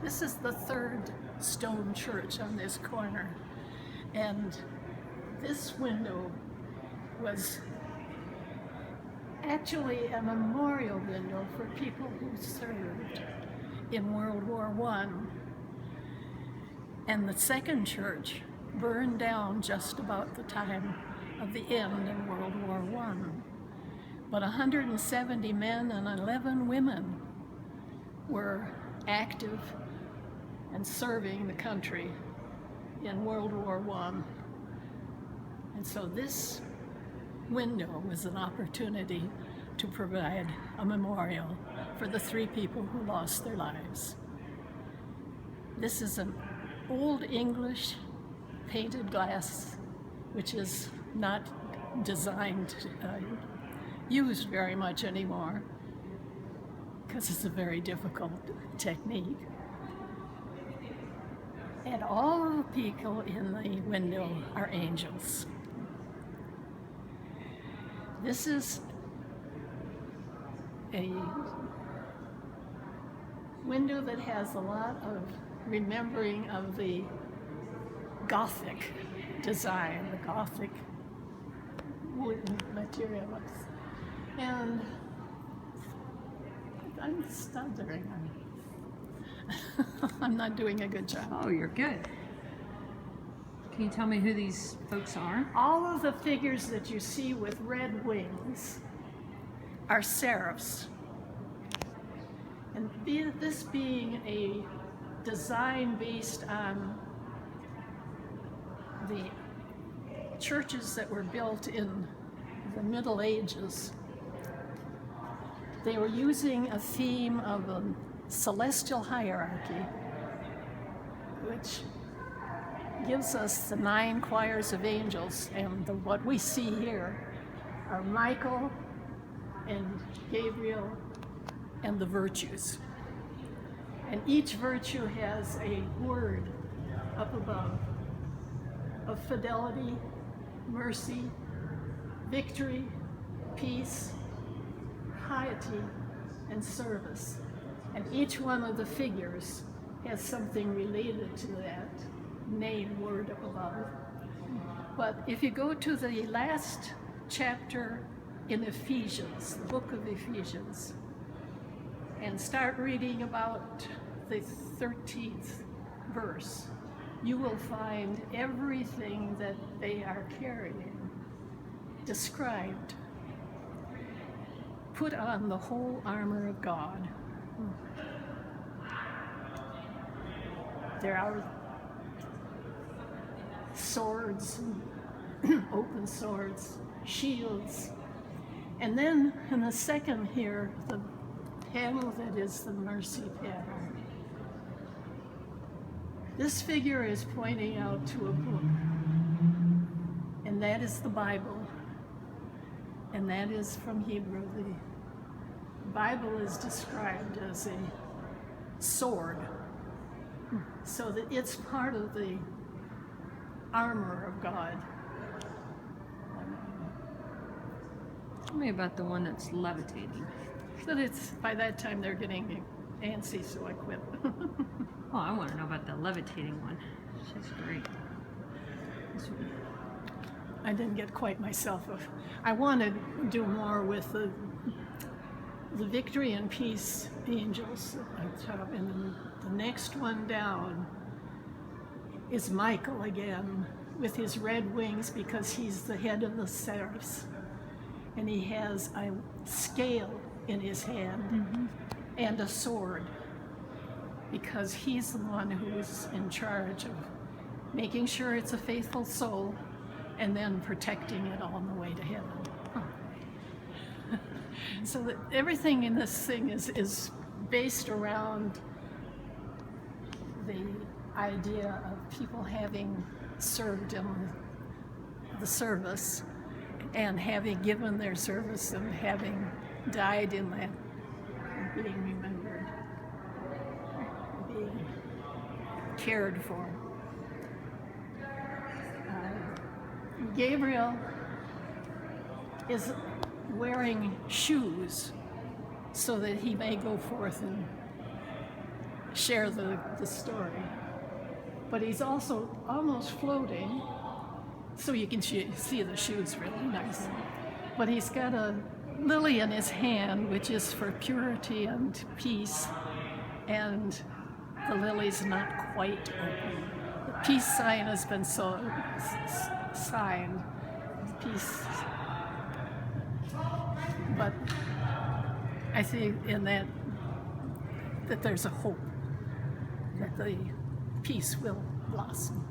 This is the third stone church on this corner, and this window was actually a memorial window for people who served in World War I. And the second church burned down just about the time of the end in World War I. But 170 men and 11 women were active and serving the country in World War I. And so this window was an opportunity to provide a memorial for the 3 people who lost their lives. This is an Old English painted glass, which is not designed, used very much anymore, because it's a very difficult technique. And all of the people in the window are angels. This is a window that has a lot of remembering of the Gothic design, the Gothic wooden materials. And I'm stuttering. I'm not doing a good job. Oh, you're good. Can you tell me who these folks are? All of the figures that you see with red wings are seraphs. And this being a design based on the churches that were built in the Middle Ages, they were using a theme of a celestial hierarchy, which gives us the 9 choirs of angels, and what we see here are Michael and Gabriel and the virtues. And each virtue has a word up above of fidelity, mercy, victory, peace, piety, and service. And each one of the figures has something related to that name word up above. But if you go to the last chapter in Ephesians, the book of Ephesians, and start reading about the 13th verse, you will find everything that they are carrying described. Put on the whole armor of God. There are swords, open swords, shields, and then in the second here, the panel that is the mercy panel. This figure is pointing out to a book, and that is the Bible, and that is from Hebrew. The Bible is described as a sword, so that it's part of the armor of God. Tell me about the one that's levitating. But it's, by that time they're getting antsy, so I quit. Oh, I want to know about the levitating one. She's great. I didn't get quite myself. I want to do more with the victory and peace angels at the top, and then the next one down is Michael again with his red wings, because he's the head of the seraphs, and he has a scale in his hand and a sword, because he's the one who's in charge of making sure it's a faithful soul and then protecting it on the way to heaven. So that everything in this thing is based around the idea of people having served in the service and having given their service and having died in that, being remembered, being cared for. Gabriel is wearing shoes so that he may go forth share the story. But he's also almost floating, so you can see the shoes really nice. But he's got a lily in his hand, which is for purity and peace, and the lily's not quite open. The peace sign has been signed, peace. But I think in that there's a hope that the peace will blossom.